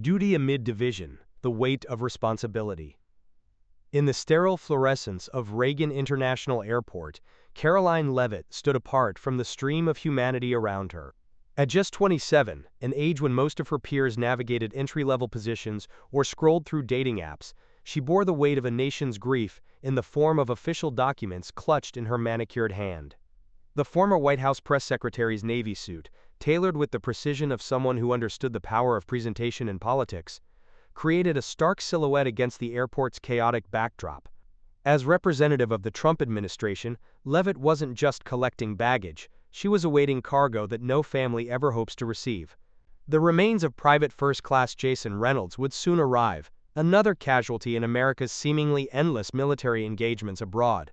Duty amid division, the weight of responsibility. In the sterile fluorescence of Reagan International Airport, Karoline Leavitt stood apart from the stream of humanity around her. At just 27, an age when most of her peers navigated entry-level positions or scrolled through dating apps, she bore the weight of a nation's grief in the form of official documents clutched in her manicured hand. The former White House press secretary's navy suit, tailored with the precision of someone who understood the power of presentation in politics, created a stark silhouette against the airport's chaotic backdrop. As representative of the Trump administration, Leavitt wasn't just collecting baggage, she was awaiting cargo that no family ever hopes to receive. The remains of Private First Class Jason Reynolds would soon arrive, another casualty in America's seemingly endless military engagements abroad.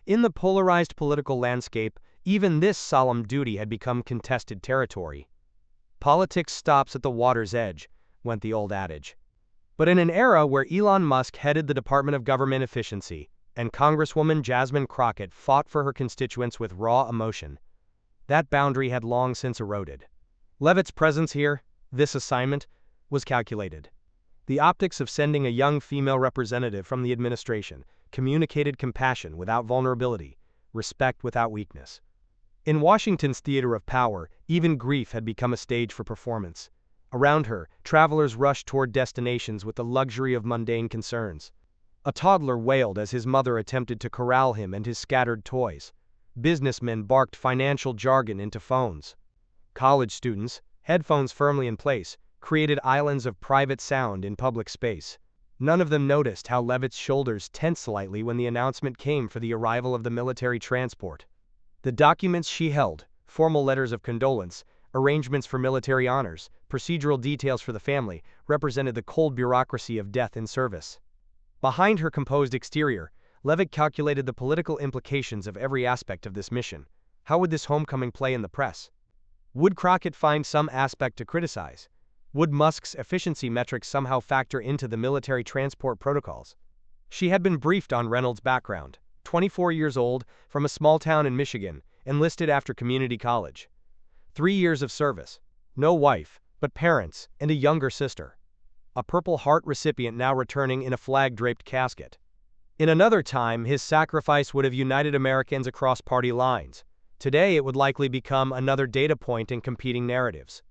In the polarized political landscape, even this solemn duty had become contested territory. Politics stops at the water's edge, went the old adage. But in an era where Elon Musk headed the Department of Government Efficiency, and Congresswoman Jasmine Crockett fought for her constituents with raw emotion, that boundary had long since eroded. Leavitt's presence here, this assignment, was calculated. The optics of sending a young female representative from the administration communicated compassion without vulnerability, respect without weakness. In Washington's theater of power, even grief had become a stage for performance. Around her, travelers rushed toward destinations with the luxury of mundane concerns. A toddler wailed as his mother attempted to corral him and his scattered toys. Businessmen barked financial jargon into phones. College students, headphones firmly in place, created islands of private sound in public space. None of them noticed how Leavitt's shoulders tensed slightly when the announcement came for the arrival of the military transport. The documents she held, formal letters of condolence, arrangements for military honors, procedural details for the family, represented the cold bureaucracy of death in service. Behind her composed exterior, Leavitt calculated the political implications of every aspect of this mission. How would this homecoming play in the press? Would Crockett find some aspect to criticize? Would Musk's efficiency metrics somehow factor into the military transport protocols? She had been briefed on Reynolds' background. 24 years old, from a small town in Michigan, enlisted after community college. 3 years of service. No wife, but parents, and a younger sister. A Purple Heart recipient now returning in a flag-draped casket. In another time, his sacrifice would have united Americans across party lines. Today, it would likely become another data point in competing narratives.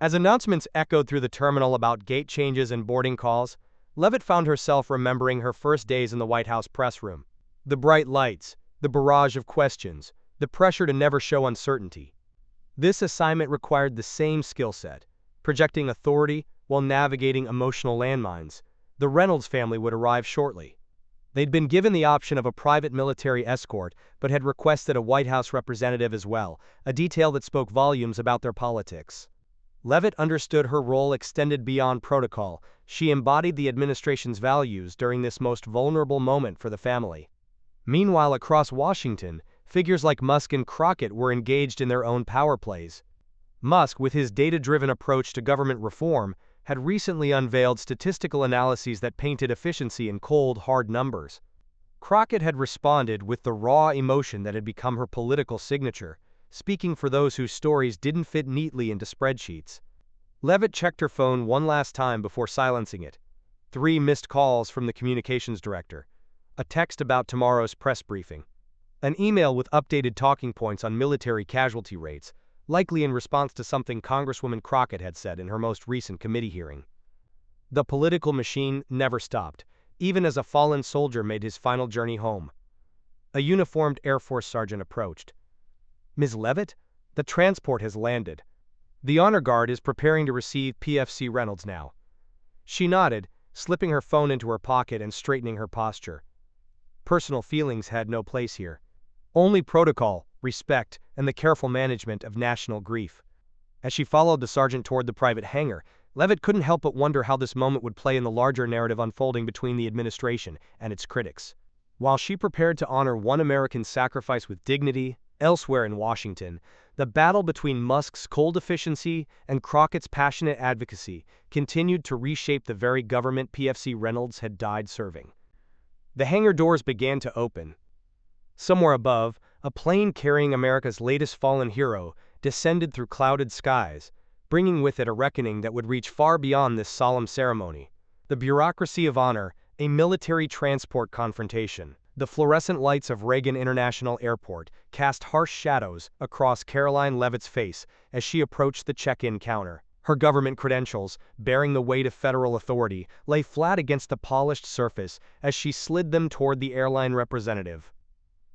As announcements echoed through the terminal about gate changes and boarding calls, Leavitt found herself remembering her first days in the White House press room. The bright lights, the barrage of questions, the pressure to never show uncertainty. This assignment required the same skill set, projecting authority while navigating emotional landmines. The Reynolds family would arrive shortly. They'd been given the option of a private military escort, but had requested a White House representative as well, a detail that spoke volumes about their politics. Leavitt understood her role extended beyond protocol. She embodied the administration's values during this most vulnerable moment for the family. Meanwhile, across Washington, figures like Musk and Crockett were engaged in their own power plays. Musk, with his data-driven approach to government reform, had recently unveiled statistical analyses that painted efficiency in cold, hard numbers. Crockett had responded with the raw emotion that had become her political signature, speaking for those whose stories didn't fit neatly into spreadsheets. Leavitt checked her phone one last time before silencing it. 3 missed calls from the communications director. A text about tomorrow's press briefing. An email with updated talking points on military casualty rates, likely in response to something Congresswoman Crockett had said in her most recent committee hearing. The political machine never stopped, even as a fallen soldier made his final journey home. A uniformed Air Force sergeant approached. "Ms. Leavitt, the transport has landed. The honor guard is preparing to receive PFC Reynolds now." She nodded, slipping her phone into her pocket and straightening her posture. Personal feelings had no place here. Only protocol, respect, and the careful management of national grief. As she followed the sergeant toward the private hangar, Leavitt couldn't help but wonder how this moment would play in the larger narrative unfolding between the administration and its critics. While she prepared to honor one American's sacrifice with dignity, elsewhere in Washington, the battle between Musk's cold efficiency and Crockett's passionate advocacy continued to reshape the very government PFC Reynolds had died serving. The hangar doors began to open. Somewhere above, a plane carrying America's latest fallen hero descended through clouded skies, bringing with it a reckoning that would reach far beyond this solemn ceremony. The bureaucracy of honor, a military transport confrontation. The fluorescent lights of Reagan International Airport cast harsh shadows across Karoline Leavitt's face as she approached the check-in counter. Her government credentials, bearing the weight of federal authority, lay flat against the polished surface as she slid them toward the airline representative.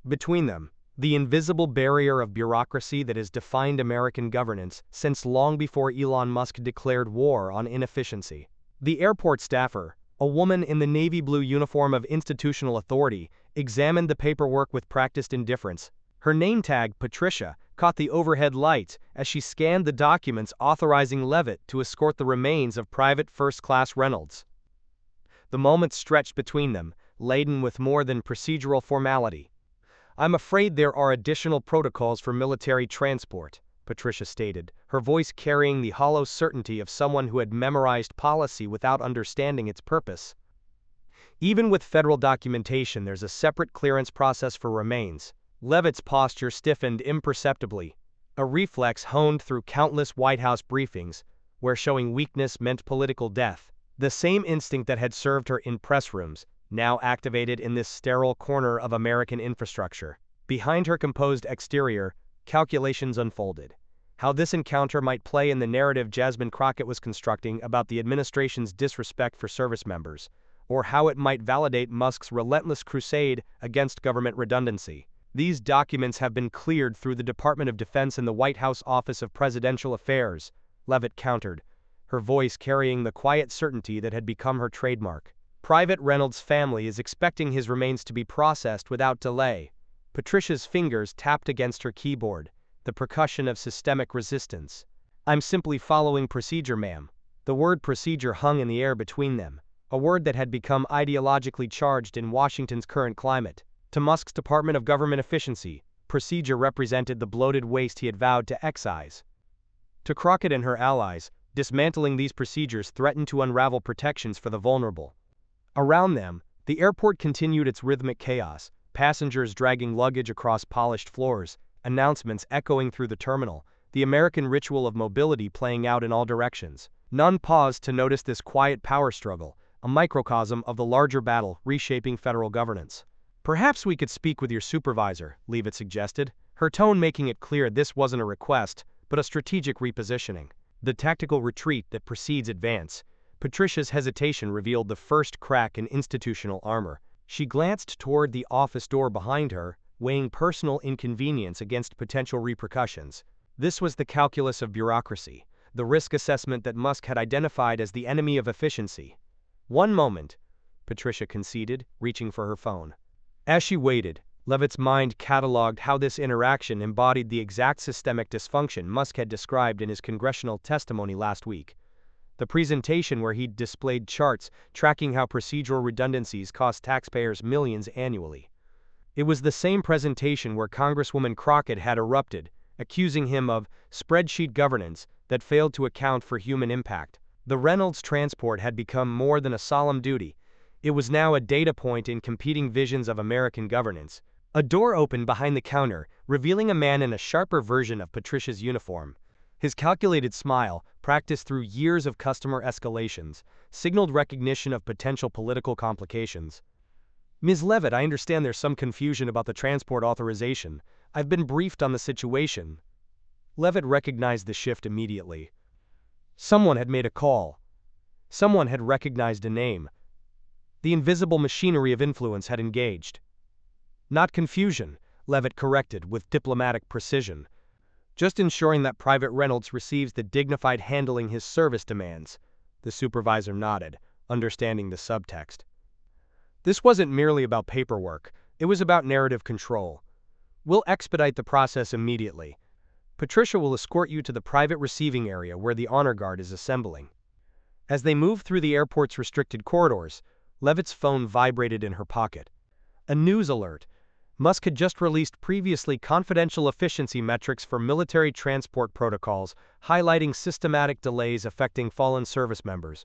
Between them, the invisible barrier of bureaucracy that has defined American governance since long before Elon Musk declared war on inefficiency. The airport staffer, a woman in the navy blue uniform of institutional authority, examined the paperwork with practiced indifference. Her name tag, Patricia, caught the overhead lights as she scanned the documents authorizing Leavitt to escort the remains of Private First Class Reynolds. The moments stretched between them, laden with more than procedural formality. "I'm afraid there are additional protocols for military transport," Patricia stated, her voice carrying the hollow certainty of someone who had memorized policy without understanding its purpose. "Even with federal documentation, there's a separate clearance process for remains." Leavitt's posture stiffened imperceptibly, a reflex honed through countless White House briefings, where showing weakness meant political death. The same instinct that had served her in press rooms, now activated in this sterile corner of American infrastructure. Behind her composed exterior, calculations unfolded. How this encounter might play in the narrative Jasmine Crockett was constructing about the administration's disrespect for service members, or how it might validate Musk's relentless crusade against government redundancy. These documents have been cleared through the Department of Defense and the White House Office of Presidential Affairs, Leavitt countered, her voice carrying the quiet certainty that had become her trademark. "Private Reynolds' family is expecting his remains to be processed without delay." Patricia's fingers tapped against her keyboard, the percussion of systemic resistance. "I'm simply following procedure, ma'am." The word procedure hung in the air between them, a word that had become ideologically charged in Washington's current climate. To Musk's Department of Government Efficiency, procedure represented the bloated waste he had vowed to excise. To Crockett and her allies, dismantling these procedures threatened to unravel protections for the vulnerable. Around them, the airport continued its rhythmic chaos, passengers dragging luggage across polished floors, announcements echoing through the terminal, the American ritual of mobility playing out in all directions. None paused to notice this quiet power struggle, a microcosm of the larger battle reshaping federal governance. "Perhaps we could speak with your supervisor," Leavitt suggested, her tone making it clear this wasn't a request, but a strategic repositioning. The tactical retreat that precedes advance. Patricia's hesitation revealed the first crack in institutional armor. She glanced toward the office door behind her, weighing personal inconvenience against potential repercussions. This was the calculus of bureaucracy, the risk assessment that Musk had identified as the enemy of efficiency. "One moment," Patricia conceded, reaching for her phone. As she waited, Leavitt's mind cataloged how this interaction embodied the exact systemic dysfunction Musk had described in his congressional testimony last week. The presentation where he'd displayed charts tracking how procedural redundancies cost taxpayers millions annually. It was the same presentation where Congresswoman Crockett had erupted, accusing him of spreadsheet governance that failed to account for human impact. The Reynolds transport had become more than a solemn duty. It was now a data point in competing visions of American governance. A door opened behind the counter, revealing a man in a sharper version of Patricia's uniform. His calculated smile, practiced through years of customer escalations, signaled recognition of potential political complications. "Ms. Leavitt, I understand there's some confusion about the transport authorization. I've been briefed on the situation." Leavitt recognized the shift immediately. Someone had made a call. Someone had recognized a name. The invisible machinery of influence had engaged. "Not confusion," Leavitt corrected with diplomatic precision. "Just ensuring that Private Reynolds receives the dignified handling his service demands." The supervisor nodded, understanding the subtext. This wasn't merely about paperwork, it was about narrative control. "We'll expedite the process immediately. Patricia will escort you to the private receiving area where the honor guard is assembling." As they moved through the airport's restricted corridors, Leavitt's phone vibrated in her pocket. A news alert. Musk had just released previously confidential efficiency metrics for military transport protocols, highlighting systematic delays affecting fallen service members.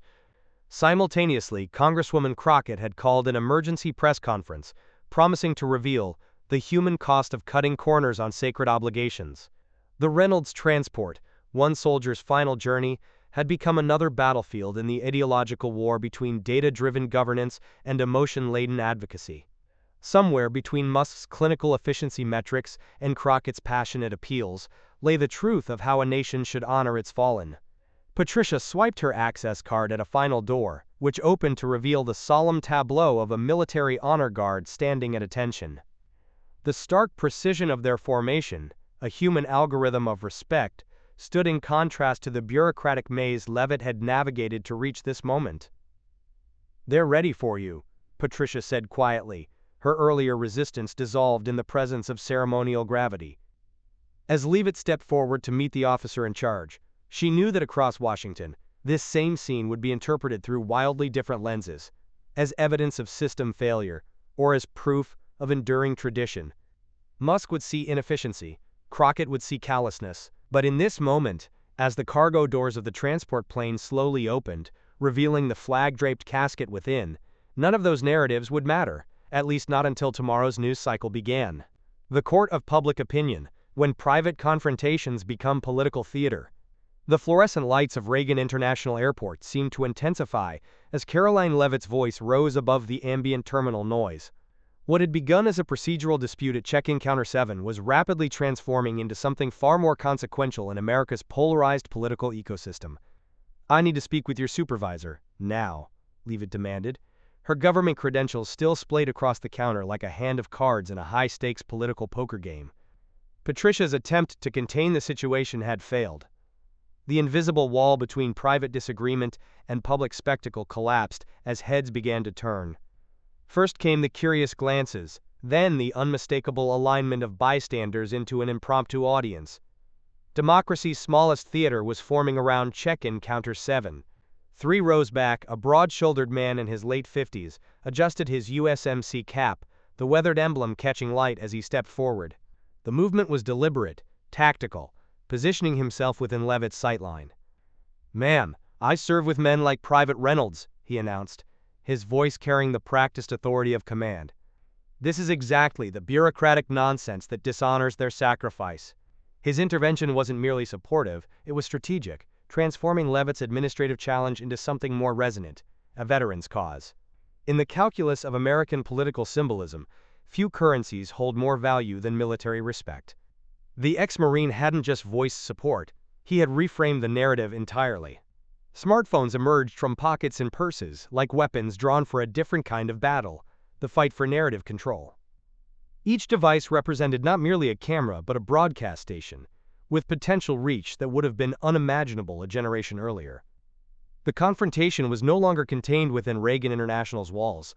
Simultaneously, Congresswoman Crockett had called an emergency press conference, promising to reveal the human cost of cutting corners on sacred obligations. The Reynolds transport, one soldier's final journey, had become another battlefield in the ideological war between data-driven governance and emotion-laden advocacy. Somewhere between Musk's clinical efficiency metrics and Crockett's passionate appeals lay the truth of how a nation should honor its fallen. Patricia swiped her access card at a final door, which opened to reveal the solemn tableau of a military honor guard standing at attention. The stark precision of their formation, a human algorithm of respect, stood in contrast to the bureaucratic maze Levitt had navigated to reach this moment. "They're ready for you," Patricia said quietly, her earlier resistance dissolved in the presence of ceremonial gravity. As Levitt stepped forward to meet the officer in charge, she knew that across Washington, this same scene would be interpreted through wildly different lenses, as evidence of system failure, or as proof of enduring tradition. Musk would see inefficiency, Crockett would see callousness, but in this moment, as the cargo doors of the transport plane slowly opened, revealing the flag-draped casket within, none of those narratives would matter, at least not until tomorrow's news cycle began. The court of public opinion, when private confrontations become political theater. The fluorescent lights of Reagan International Airport seemed to intensify as Karoline Levitt's voice rose above the ambient terminal noise. What had begun as a procedural dispute at check-in counter 7 was rapidly transforming into something far more consequential in America's polarized political ecosystem. "I need to speak with your supervisor, now," Levitt demanded, her government credentials still splayed across the counter like a hand of cards in a high-stakes political poker game. Patricia's attempt to contain the situation had failed. The invisible wall between private disagreement and public spectacle collapsed as heads began to turn. First came the curious glances, then the unmistakable alignment of bystanders into an impromptu audience. Democracy's smallest theater was forming around check-in counter 7. 3 rows back, a broad-shouldered man in his late 50s adjusted his USMC cap, the weathered emblem catching light as he stepped forward. The movement was deliberate, tactical, positioning himself within Levitt's sightline. "Ma'am, I serve with men like Private Reynolds," he announced, his voice carrying the practiced authority of command. "This is exactly the bureaucratic nonsense that dishonors their sacrifice." His intervention wasn't merely supportive, it was strategic, transforming Levitt's administrative challenge into something more resonant, a veteran's cause. In the calculus of American political symbolism, few currencies hold more value than military respect. The ex-Marine hadn't just voiced support, he had reframed the narrative entirely. Smartphones emerged from pockets and purses, like weapons drawn for a different kind of battle, the fight for narrative control. Each device represented not merely a camera but a broadcast station, with potential reach that would have been unimaginable a generation earlier. The confrontation was no longer contained within Reagan International's walls.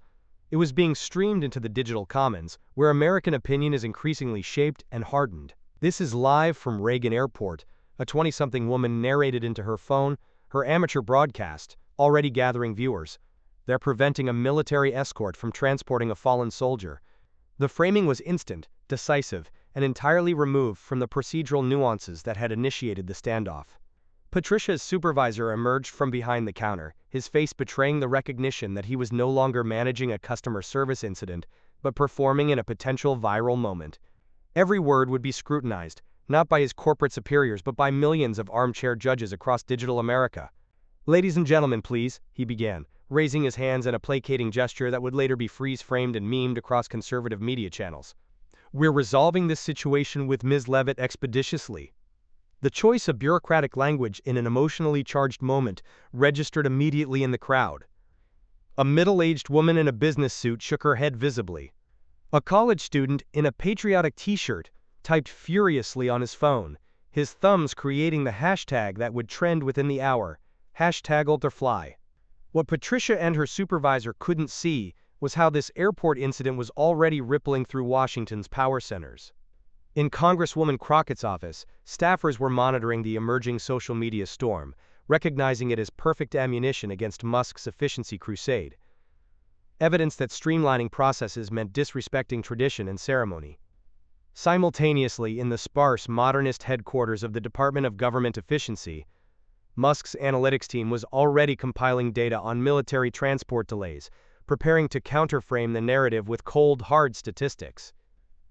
It was being streamed into the digital commons, where American opinion is increasingly shaped and hardened. "This is live from Reagan Airport," a 20-something woman narrated into her phone, her amateur broadcast, already gathering viewers. "They're preventing a military escort from transporting a fallen soldier." The framing was instant, decisive, and entirely removed from the procedural nuances that had initiated the standoff. Patricia's supervisor emerged from behind the counter, his face betraying the recognition that he was no longer managing a customer service incident, but performing in a potential viral moment. Every word would be scrutinized, not by his corporate superiors but by millions of armchair judges across digital America. "Ladies and gentlemen, please," he began, raising his hands in a placating gesture that would later be freeze-framed and memed across conservative media channels. "We're resolving this situation with Ms. Levitt expeditiously." The choice of bureaucratic language in an emotionally charged moment registered immediately in the crowd. A middle-aged woman in a business suit shook her head visibly. A college student in a patriotic t-shirt typed furiously on his phone, his thumbs creating the hashtag that would trend within the hour, #AlterFly. What Patricia and her supervisor couldn't see was how this airport incident was already rippling through Washington's power centers. In Congresswoman Crockett's office, staffers were monitoring the emerging social media storm, recognizing it as perfect ammunition against Musk's efficiency crusade. Evidence that streamlining processes meant disrespecting tradition and ceremony. Simultaneously, in the sparse, modernist headquarters of the Department of Government Efficiency, Musk's analytics team was already compiling data on military transport delays, preparing to counterframe the narrative with cold, hard statistics.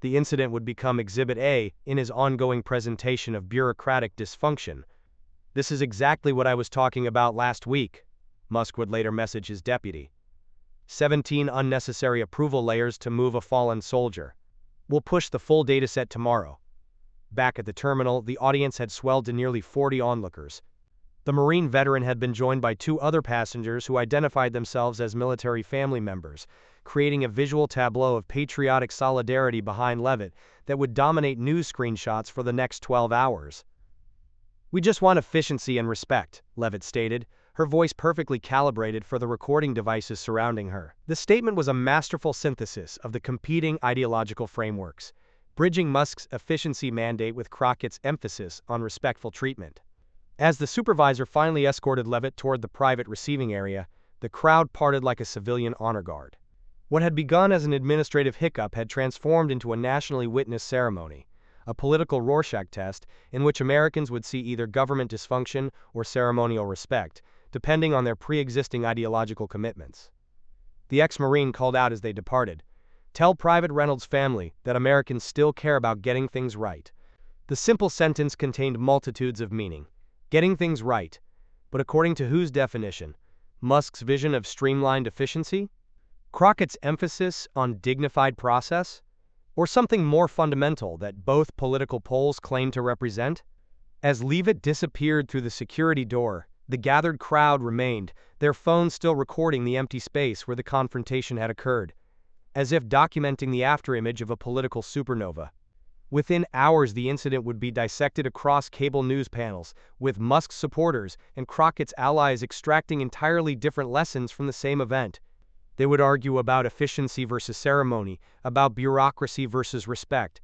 The incident would become Exhibit A in his ongoing presentation of bureaucratic dysfunction, "This is exactly what I was talking about last week," Musk would later message his deputy. 17 unnecessary approval layers to move a fallen soldier. "We'll push the full dataset tomorrow." Back at the terminal, the audience had swelled to nearly 40 onlookers. The Marine veteran had been joined by 2 other passengers who identified themselves as military family members, creating a visual tableau of patriotic solidarity behind Levitt that would dominate news screenshots for the next 12 hours. "We just want efficiency and respect," Levitt stated, her voice perfectly calibrated for the recording devices surrounding her. The statement was a masterful synthesis of the competing ideological frameworks, bridging Musk's efficiency mandate with Crockett's emphasis on respectful treatment. As the supervisor finally escorted Levitt toward the private receiving area, the crowd parted like a civilian honor guard. What had begun as an administrative hiccup had transformed into a nationally witnessed ceremony, a political Rorschach test in which Americans would see either government dysfunction or ceremonial respect, depending on their pre-existing ideological commitments. The ex-Marine called out as they departed, "Tell Private Reynolds' family that Americans still care about getting things right." The simple sentence contained multitudes of meaning. Getting things right. But according to whose definition? Musk's vision of streamlined efficiency? Crockett's emphasis on dignified process? Or something more fundamental that both political poles claim to represent? As Levitt disappeared through the security door, the gathered crowd remained, their phones still recording the empty space where the confrontation had occurred, as if documenting the afterimage of a political supernova. Within hours, the incident would be dissected across cable news panels, with Musk's supporters and Crockett's allies extracting entirely different lessons from the same event. They would argue about efficiency versus ceremony, about bureaucracy versus respect.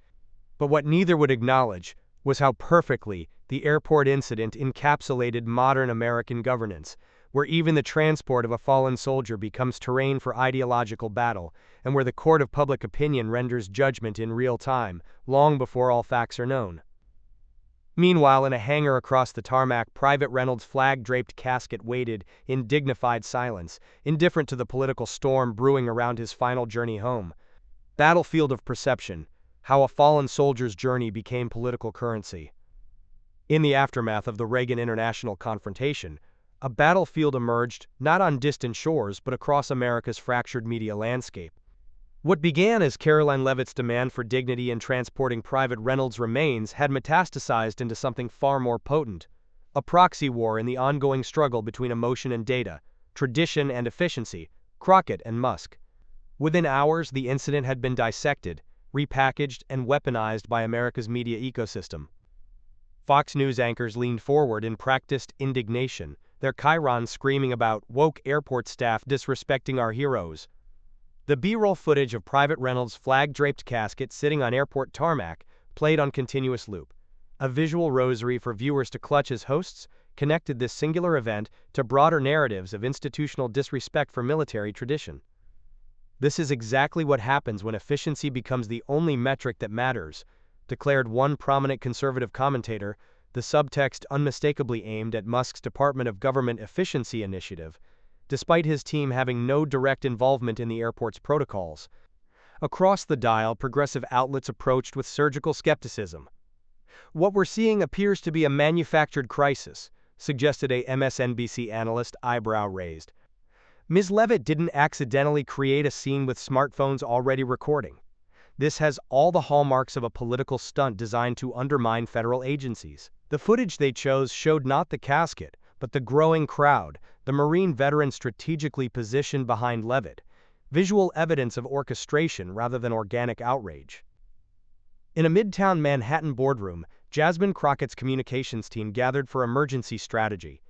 But what neither would acknowledge was how perfectly the airport incident encapsulated modern American governance, where even the transport of a fallen soldier becomes terrain for ideological battle, and where the court of public opinion renders judgment in real time, long before all facts are known. Meanwhile, in a hangar across the tarmac, Private Reynolds' flag-draped casket waited in dignified silence, indifferent to the political storm brewing around his final journey home. Battlefield of perception, how a fallen soldier's journey became political currency. In the aftermath of the Reagan International confrontation, a battlefield emerged, not on distant shores but across America's fractured media landscape. What began as Karoline Levitt's demand for dignity in transporting Private Reynolds' remains had metastasized into something far more potent, a proxy war in the ongoing struggle between emotion and data, tradition and efficiency, Crockett and Musk. Within hours, the incident had been dissected, repackaged, and weaponized by America's media ecosystem. Fox News anchors leaned forward in practiced indignation, their chyrons screaming about woke airport staff disrespecting our heroes. The B-roll footage of Private Reynolds' flag-draped casket sitting on airport tarmac played on continuous loop. A visual rosary for viewers to clutch as hosts connected this singular event to broader narratives of institutional disrespect for military tradition. "This is exactly what happens when efficiency becomes the only metric that matters," declared one prominent conservative commentator, the subtext unmistakably aimed at Musk's Department of Government Efficiency initiative, despite his team having no direct involvement in the airport's protocols. Across the dial, progressive outlets approached with surgical skepticism. "What we're seeing appears to be a manufactured crisis," suggested a MSNBC analyst, eyebrow raised. "Ms. Levitt didn't accidentally create a scene with smartphones already recording. This has all the hallmarks of a political stunt designed to undermine federal agencies." The footage they chose showed not the casket, but the growing crowd, the Marine veteran strategically positioned behind Levitt, visual evidence of orchestration rather than organic outrage. In a midtown Manhattan boardroom, Jasmine Crockett's communications team gathered for emergency strategy.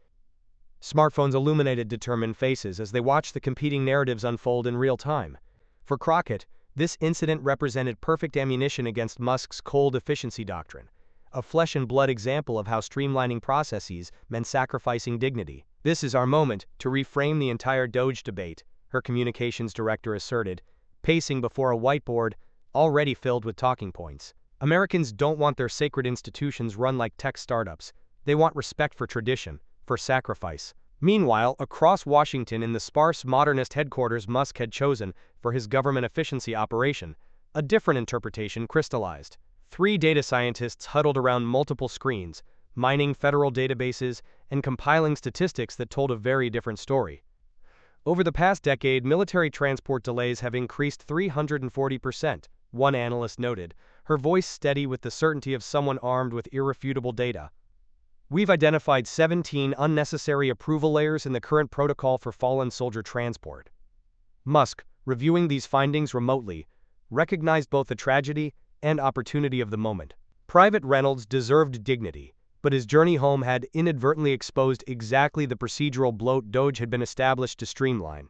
Smartphones illuminated determined faces as they watched the competing narratives unfold in real time. For Crockett, this incident represented perfect ammunition against Musk's cold efficiency doctrine, a flesh-and-blood example of how streamlining processes meant sacrificing dignity. "This is our moment to reframe the entire DOGE debate," her communications director asserted, pacing before a whiteboard already filled with talking points. "Americans don't want their sacred institutions run like tech startups. They want respect for tradition, for sacrifice." Meanwhile, across Washington, in the sparse modernist headquarters Musk had chosen for his government efficiency operation, a different interpretation crystallized. 3 data scientists huddled around multiple screens, mining federal databases, and compiling statistics that told a very different story. Over the past decade, military transport delays have increased 340%, one analyst noted, her voice steady with the certainty of someone armed with irrefutable data. We've identified 17 unnecessary approval layers in the current protocol for fallen soldier transport. Musk, reviewing these findings remotely, recognized both the tragedy and opportunity of the moment. Private Reynolds deserved dignity, but his journey home had inadvertently exposed exactly the procedural bloat DOGE had been established to streamline.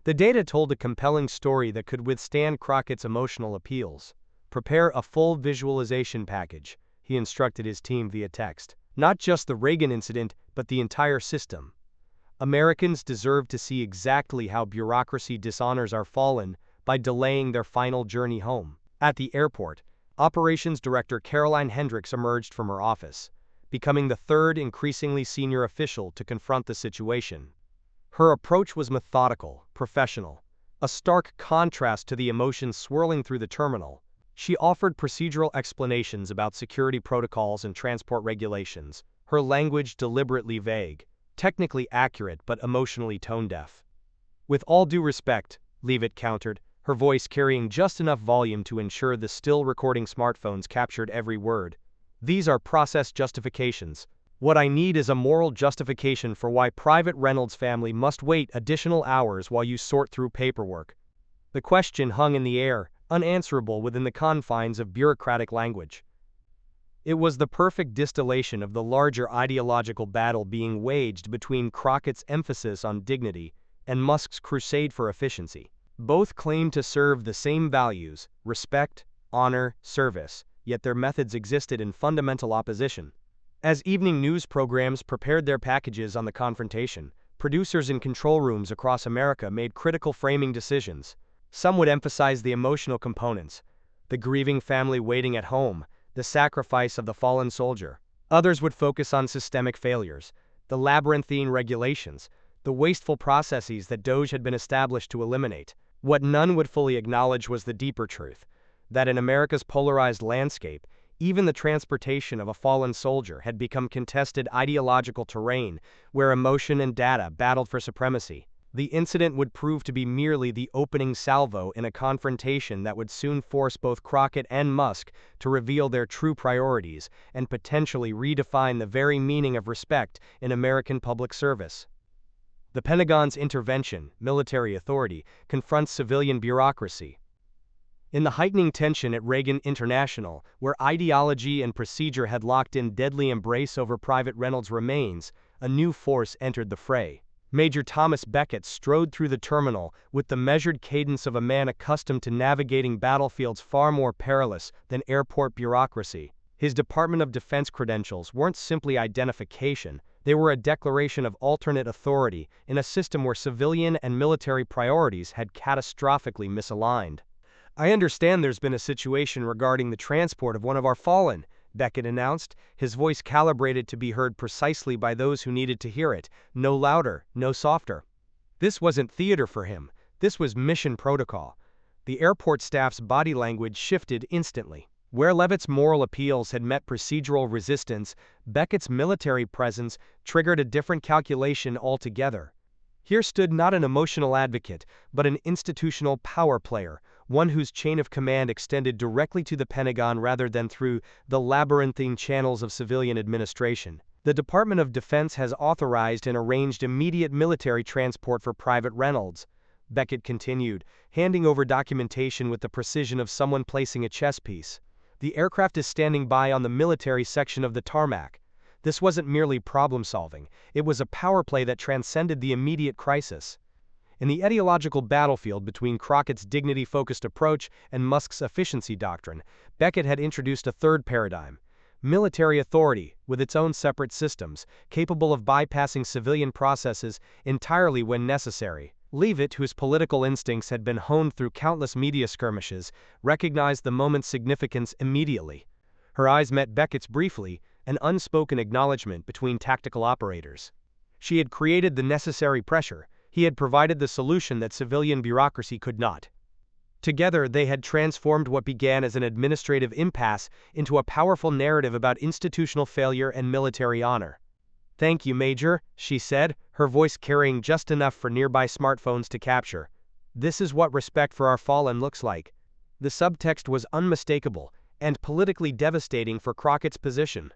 The data told a compelling story that could withstand Crockett's emotional appeals. Prepare a full visualization package, he instructed his team via text. Not just the Reagan incident, but the entire system. Americans deserve to see exactly how bureaucracy dishonors our fallen by delaying their final journey home. At the airport, Operations Director Karoline emerged from her office, becoming the third increasingly senior official to confront the situation. Her approach was methodical, professional, a stark contrast to the emotions swirling through the terminal. She offered procedural explanations about security protocols and transport regulations, her language deliberately vague, technically accurate but emotionally tone-deaf. With all due respect, Leavitt countered, her voice carrying just enough volume to ensure the still-recording smartphones captured every word. These are process justifications. What I need is a moral justification for why Private Reynolds' family must wait additional hours while you sort through paperwork. The question hung in the air, unanswerable within the confines of bureaucratic language. It was the perfect distillation of the larger ideological battle being waged between Crockett's emphasis on dignity and Musk's crusade for efficiency. Both claimed to serve the same values: respect, honor, service, yet their methods existed in fundamental opposition. As evening news programs prepared their packages on the confrontation, producers in control rooms across America made critical framing decisions. Some would emphasize the emotional components, the grieving family waiting at home, the sacrifice of the fallen soldier. Others would focus on systemic failures, the labyrinthine regulations, the wasteful processes that DOGE had been established to eliminate. What none would fully acknowledge was the deeper truth, that in America's polarized landscape, even the transportation of a fallen soldier had become contested ideological terrain where emotion and data battled for supremacy. The incident would prove to be merely the opening salvo in a confrontation that would soon force both Crockett and Musk to reveal their true priorities and potentially redefine the very meaning of respect in American public service. The Pentagon's intervention, military authority, confronts civilian bureaucracy. In the heightening tension at Reagan International, where ideology and procedure had locked in deadly embrace over Private Reynolds' remains, a new force entered the fray. Major Thomas Beckett strode through the terminal with the measured cadence of a man accustomed to navigating battlefields far more perilous than airport bureaucracy. His Department of Defense credentials weren't simply identification, they were a declaration of alternate authority in a system where civilian and military priorities had catastrophically misaligned. "I understand there's been a situation regarding the transport of one of our fallen," Beckett announced, his voice calibrated to be heard precisely by those who needed to hear it, no louder, no softer. This wasn't theater for him, this was mission protocol. The airport staff's body language shifted instantly. Where Leavitt's moral appeals had met procedural resistance, Beckett's military presence triggered a different calculation altogether. Here stood not an emotional advocate, but an institutional power player, one whose chain of command extended directly to the Pentagon rather than through the labyrinthine channels of civilian administration. The Department of Defense has authorized and arranged immediate military transport for Private Reynolds, Beckett continued, handing over documentation with the precision of someone placing a chess piece. The aircraft is standing by on the military section of the tarmac. This wasn't merely problem-solving, it was a power play that transcended the immediate crisis. In the ideological battlefield between Crockett's dignity-focused approach and Musk's efficiency doctrine, Beckett had introduced a third paradigm: military authority, with its own separate systems, capable of bypassing civilian processes entirely when necessary. Leavitt, whose political instincts had been honed through countless media skirmishes, recognized the moment's significance immediately. Her eyes met Beckett's briefly, an unspoken acknowledgement between tactical operators. She had created the necessary pressure, he had provided the solution that civilian bureaucracy could not. Together, they had transformed what began as an administrative impasse into a powerful narrative about institutional failure and military honor. "Thank you, Major," she said, her voice carrying just enough for nearby smartphones to capture. "This is what respect for our fallen looks like." The subtext was unmistakable and politically devastating for Crockett's position.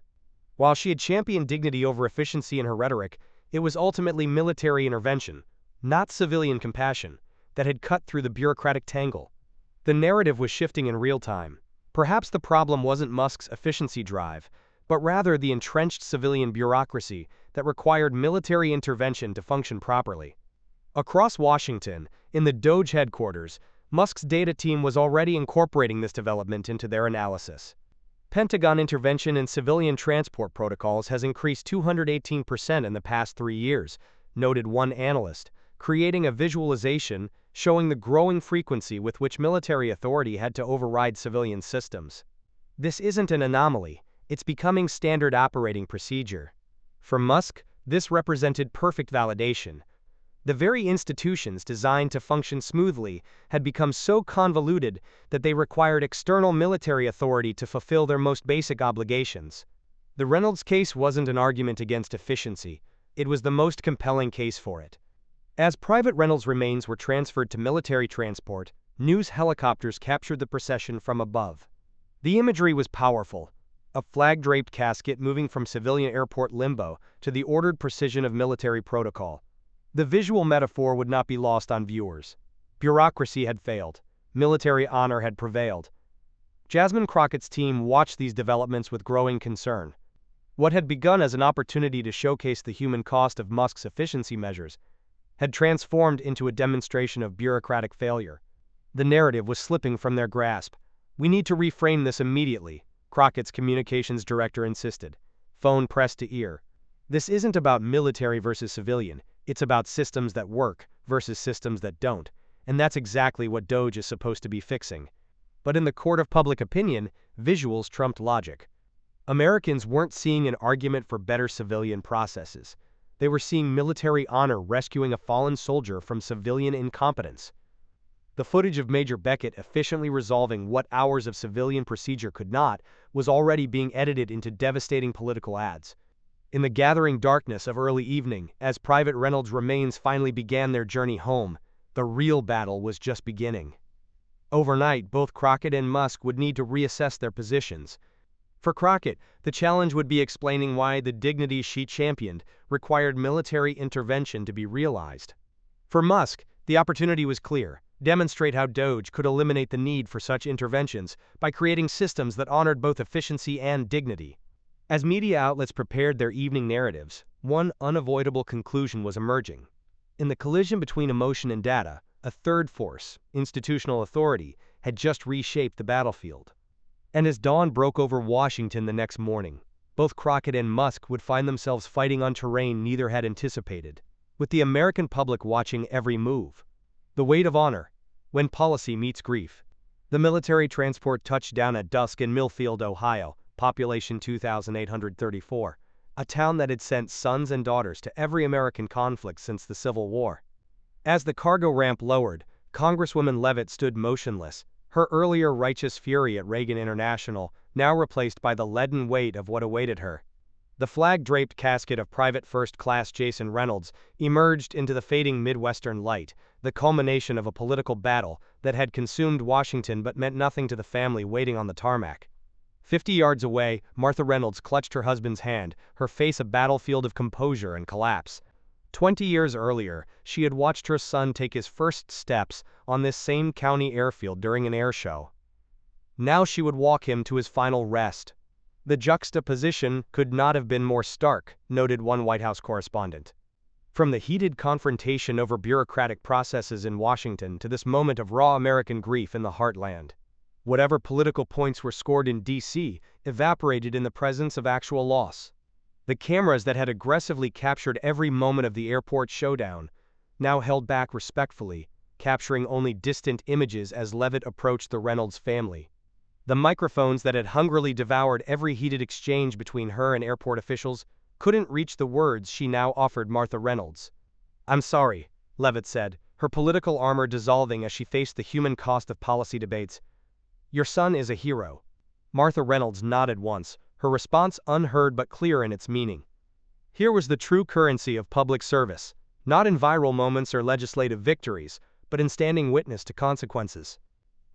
While she had championed dignity over efficiency in her rhetoric, it was ultimately military intervention, not civilian compassion, that had cut through the bureaucratic tangle. The narrative was shifting in real time. Perhaps the problem wasn't Musk's efficiency drive, but rather the entrenched civilian bureaucracy that required military intervention to function properly. Across Washington, in the DOGE headquarters, Musk's data team was already incorporating this development into their analysis. Pentagon intervention in civilian transport protocols has increased 218% in the past 3 years, noted one analyst, creating a visualization showing the growing frequency with which military authority had to override civilian systems. This isn't an anomaly, it's becoming standard operating procedure. For Musk, this represented perfect validation. The very institutions designed to function smoothly had become so convoluted that they required external military authority to fulfill their most basic obligations. The Reynolds case wasn't an argument against efficiency, it was the most compelling case for it. As Private Reynolds' remains were transferred to military transport, news helicopters captured the procession from above. The imagery was powerful, a flag-draped casket moving from civilian airport limbo to the ordered precision of military protocol. The visual metaphor would not be lost on viewers. Bureaucracy had failed. Military honor had prevailed. Jasmine Crockett's team watched these developments with growing concern. What had begun as an opportunity to showcase the human cost of Musk's efficiency measures had transformed into a demonstration of bureaucratic failure. The narrative was slipping from their grasp. "We need to reframe this immediately," Crockett's communications director insisted, phone pressed to ear. "This isn't about military versus civilian, it's about systems that work versus systems that don't, and that's exactly what DOGE is supposed to be fixing." But in the court of public opinion, visuals trumped logic. Americans weren't seeing an argument for better civilian processes. They were seeing military honor rescuing a fallen soldier from civilian incompetence. The footage of Major Beckett efficiently resolving what hours of civilian procedure could not was already being edited into devastating political ads. In the gathering darkness of early evening, as Private Reynolds' remains finally began their journey home, the real battle was just beginning. Overnight, both Crockett and Musk would need to reassess their positions. For Crockett, the challenge would be explaining why the dignity she championed required military intervention to be realized. For Musk, the opportunity was clear: demonstrate how DOGE could eliminate the need for such interventions by creating systems that honored both efficiency and dignity. As media outlets prepared their evening narratives, one unavoidable conclusion was emerging. In the collision between emotion and data, a third force, institutional authority, had just reshaped the battlefield. And as dawn broke over Washington the next morning, both Crockett and Musk would find themselves fighting on terrain neither had anticipated, with the American public watching every move. The weight of honor, when policy meets grief. The military transport touched down at dusk in Millfield, Ohio, population 2,834, a town that had sent sons and daughters to every American conflict since the Civil War. As the cargo ramp lowered, Congresswoman Leavitt stood motionless, her earlier righteous fury at Reagan International now replaced by the leaden weight of what awaited her. The flag-draped casket of Private First Class Jason Reynolds emerged into the fading Midwestern light, the culmination of a political battle that had consumed Washington but meant nothing to the family waiting on the tarmac. 50 yards away, Martha Reynolds clutched her husband's hand, her face a battlefield of composure and collapse. 20 years earlier, she had watched her son take his first steps on this same county airfield during an air show. Now she would walk him to his final rest. The juxtaposition could not have been more stark, noted one White House correspondent. From the heated confrontation over bureaucratic processes in Washington to this moment of raw American grief in the heartland. Whatever political points were scored in D.C. evaporated in the presence of actual loss. The cameras that had aggressively captured every moment of the airport showdown now held back respectfully, capturing only distant images as Leavitt approached the Reynolds family. The microphones that had hungrily devoured every heated exchange between her and airport officials couldn't reach the words she now offered Martha Reynolds. "I'm sorry," Leavitt said, her political armor dissolving as she faced the human cost of policy debates. "Your son is a hero." Martha Reynolds nodded once, her response unheard but clear in its meaning. Here was the true currency of public service, not in viral moments or legislative victories, but in standing witness to consequences.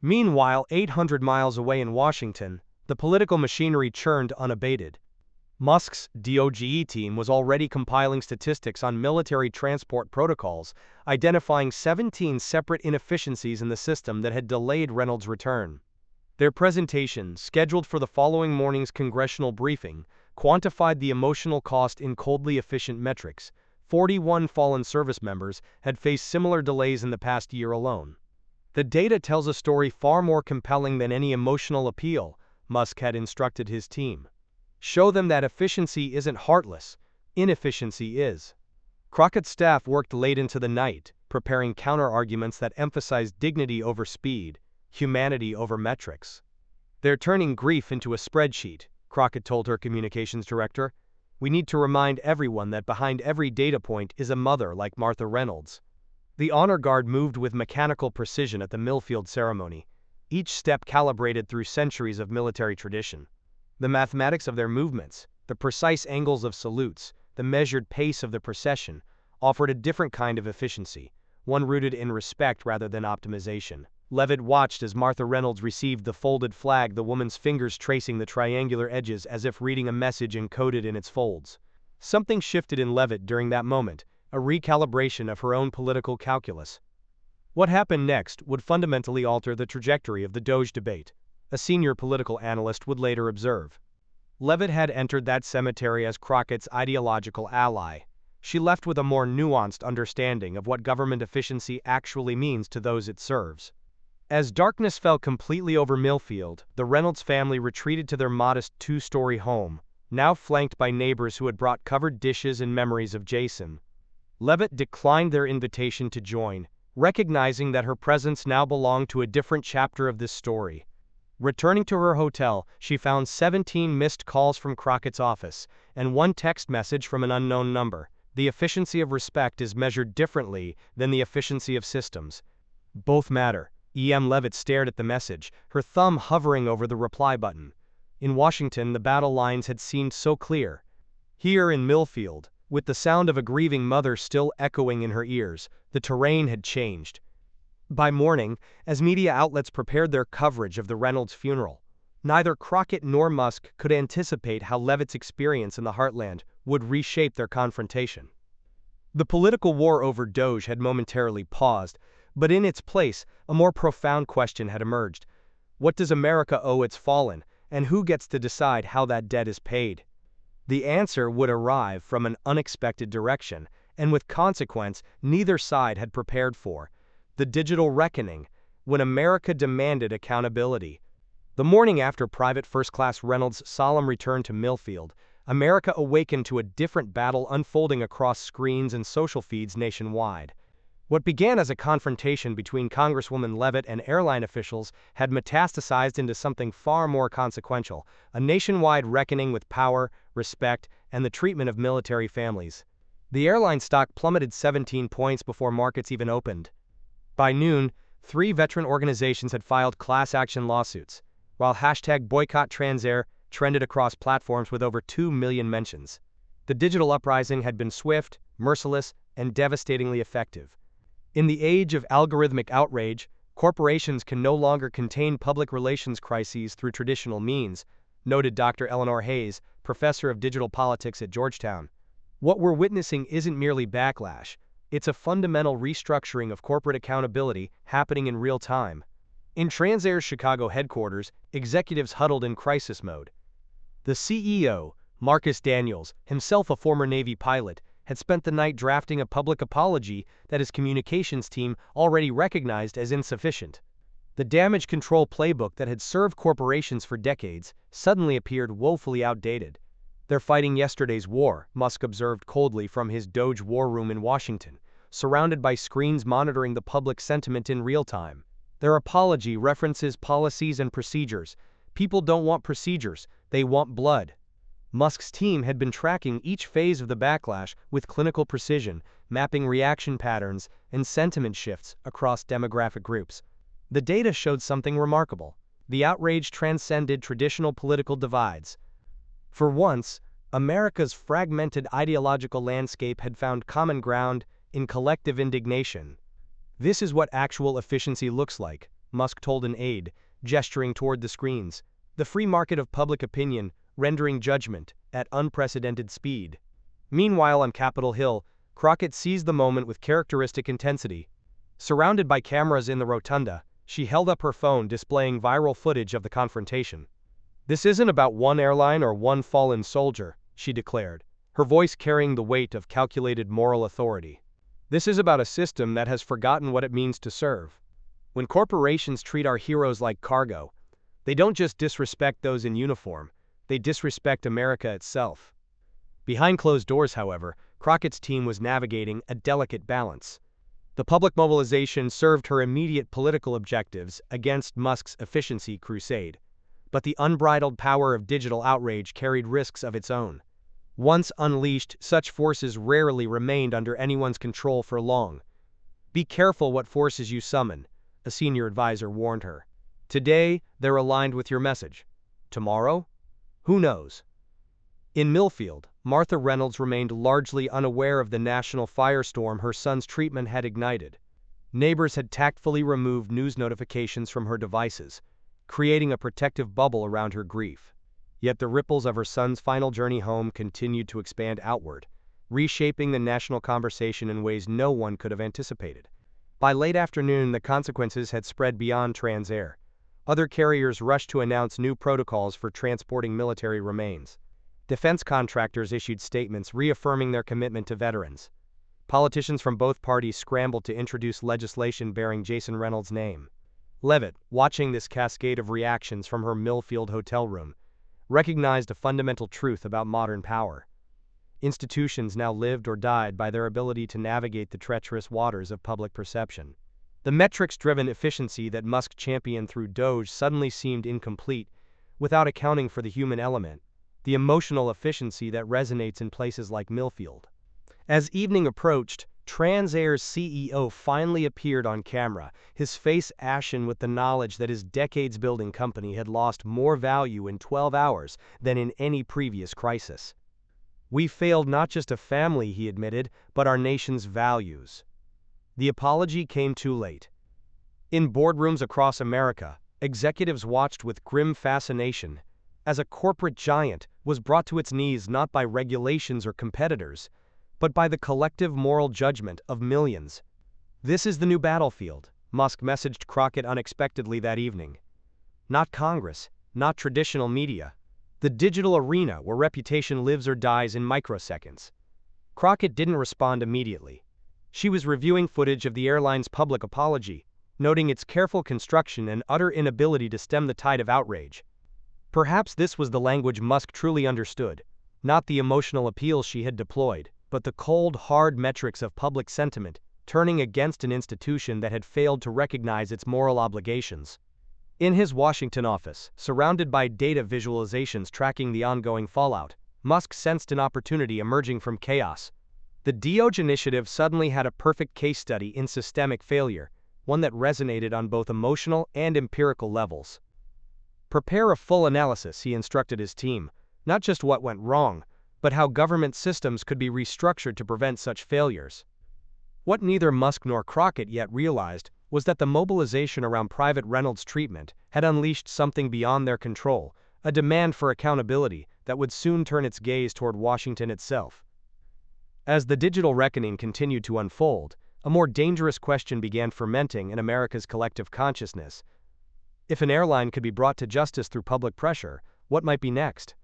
Meanwhile, 800 miles away in Washington, the political machinery churned unabated. Musk's DOGE team was already compiling statistics on military transport protocols, identifying 17 separate inefficiencies in the system that had delayed Reynolds' return. Their presentation, scheduled for the following morning's congressional briefing, quantified the emotional cost in coldly efficient metrics. 41 fallen service members had faced similar delays in the past year alone. "The data tells a story far more compelling than any emotional appeal," Musk had instructed his team. "Show them that efficiency isn't heartless, inefficiency is." Crockett's staff worked late into the night, preparing counter-arguments that emphasized dignity over speed, humanity over metrics. "They're turning grief into a spreadsheet," Crockett told her communications director. "We need to remind everyone that behind every data point is a mother like Martha Reynolds." The honor guard moved with mechanical precision at the Millfield ceremony, each step calibrated through centuries of military tradition. The mathematics of their movements, the precise angles of salutes, the measured pace of the procession, offered a different kind of efficiency, one rooted in respect rather than optimization. Levitt watched as Martha Reynolds received the folded flag, the woman's fingers tracing the triangular edges as if reading a message encoded in its folds. Something shifted in Levitt during that moment, a recalibration of her own political calculus. What happened next would fundamentally alter the trajectory of the DOGE debate, a senior political analyst would later observe. Levitt had entered that cemetery as Crockett's ideological ally. She left with a more nuanced understanding of what government efficiency actually means to those it serves. As darkness fell completely over Millfield, the Reynolds family retreated to their modest two-story home, now flanked by neighbors who had brought covered dishes and memories of Jason. Levitt declined their invitation to join, recognizing that her presence now belonged to a different chapter of this story. Returning to her hotel, she found 17 missed calls from Crockett's office, and one text message from an unknown number. The efficiency of respect is measured differently than the efficiency of systems. Both matter. E.M. Levitt stared at the message, her thumb hovering over the reply button. In Washington, the battle lines had seemed so clear. Here in Millfield, with the sound of a grieving mother still echoing in her ears, the terrain had changed. By morning, as media outlets prepared their coverage of the Reynolds funeral, neither Crockett nor Musk could anticipate how Levitt's experience in the heartland would reshape their confrontation. The political war over DOGE had momentarily paused, but in its place, a more profound question had emerged. What does America owe its fallen, and who gets to decide how that debt is paid? The answer would arrive from an unexpected direction, and with consequence neither side had prepared for: the digital reckoning, when America demanded accountability. The morning after Private First Class Reynolds' solemn return to Millfield, America awakened to a different battle unfolding across screens and social feeds nationwide. What began as a confrontation between Congresswoman Levitt and airline officials had metastasized into something far more consequential: a nationwide reckoning with power, respect, and the treatment of military families. The airline stock plummeted 17 points before markets even opened. By noon, 3 veteran organizations had filed class action lawsuits, while #BoycottTransair trended across platforms with over 2 million mentions. The digital uprising had been swift, merciless, and devastatingly effective. In the age of algorithmic outrage, corporations can no longer contain public relations crises through traditional means, noted Dr. Eleanor Hayes, professor of digital politics at Georgetown. What we're witnessing isn't merely backlash, it's a fundamental restructuring of corporate accountability happening in real time. In Transair's Chicago headquarters, executives huddled in crisis mode. The CEO, Marcus Daniels, himself a former Navy pilot, had spent the night drafting a public apology that his communications team already recognized as insufficient. The damage control playbook that had served corporations for decades suddenly appeared woefully outdated. "They're fighting yesterday's war," Musk observed coldly from his DOGE war room in Washington, surrounded by screens monitoring the public sentiment in real time. Their apology references policies and procedures. People don't want procedures, they want blood. Musk's team had been tracking each phase of the backlash with clinical precision, mapping reaction patterns and sentiment shifts across demographic groups. The data showed something remarkable. The outrage transcended traditional political divides. For once, America's fragmented ideological landscape had found common ground in collective indignation. "This is what actual efficiency looks like," Musk told an aide, gesturing toward the screens. "The free market of public opinion, rendering judgment at unprecedented speed." Meanwhile, on Capitol Hill, Crockett seized the moment with characteristic intensity. Surrounded by cameras in the rotunda, she held up her phone displaying viral footage of the confrontation. "This isn't about one airline or one fallen soldier," she declared, her voice carrying the weight of calculated moral authority. "This is about a system that has forgotten what it means to serve. When corporations treat our heroes like cargo, they don't just disrespect those in uniform, they disrespect America itself." Behind closed doors, however, Crockett's team was navigating a delicate balance. The public mobilization served her immediate political objectives against Musk's efficiency crusade. But the unbridled power of digital outrage carried risks of its own. Once unleashed, such forces rarely remained under anyone's control for long. "Be careful what forces you summon," a senior advisor warned her. "Today, they're aligned with your message. Tomorrow? Who knows?" In Millfield, Martha Reynolds remained largely unaware of the national firestorm her son's treatment had ignited. Neighbors had tactfully removed news notifications from her devices, creating a protective bubble around her grief. Yet the ripples of her son's final journey home continued to expand outward, reshaping the national conversation in ways no one could have anticipated. By late afternoon, the consequences had spread beyond Transair. Other carriers rushed to announce new protocols for transporting military remains. Defense contractors issued statements reaffirming their commitment to veterans. Politicians from both parties scrambled to introduce legislation bearing Jason Reynolds' name. Levitt, watching this cascade of reactions from her Millfield hotel room, recognized a fundamental truth about modern power. Institutions now lived or died by their ability to navigate the treacherous waters of public perception. The metrics-driven efficiency that Musk championed through DOGE suddenly seemed incomplete without accounting for the human element, the emotional efficiency that resonates in places like Millfield. As evening approached, Transair's CEO finally appeared on camera, his face ashen with the knowledge that his decades-building company had lost more value in 12 hours than in any previous crisis. "We failed not just a family," he admitted, "but our nation's values." The apology came too late. In boardrooms across America, executives watched with grim fascination as a corporate giant was brought to its knees not by regulations or competitors, but by the collective moral judgment of millions. "This is the new battlefield," Musk messaged Crockett unexpectedly that evening. "Not Congress, not traditional media. The digital arena where reputation lives or dies in microseconds." Crockett didn't respond immediately. She was reviewing footage of the airline's public apology, noting its careful construction and utter inability to stem the tide of outrage. Perhaps this was the language Musk truly understood, not the emotional appeals she had deployed, but the cold, hard metrics of public sentiment, turning against an institution that had failed to recognize its moral obligations. In his Washington office, surrounded by data visualizations tracking the ongoing fallout, Musk sensed an opportunity emerging from chaos. The DOGE initiative suddenly had a perfect case study in systemic failure, one that resonated on both emotional and empirical levels. "Prepare a full analysis," he instructed his team, "not just what went wrong, but how government systems could be restructured to prevent such failures." What neither Musk nor Crockett yet realized was that the mobilization around Private Reynolds' treatment had unleashed something beyond their control, a demand for accountability that would soon turn its gaze toward Washington itself. As the digital reckoning continued to unfold, a more dangerous question began fermenting in America's collective consciousness. If an airline could be brought to justice through public pressure, what might be next?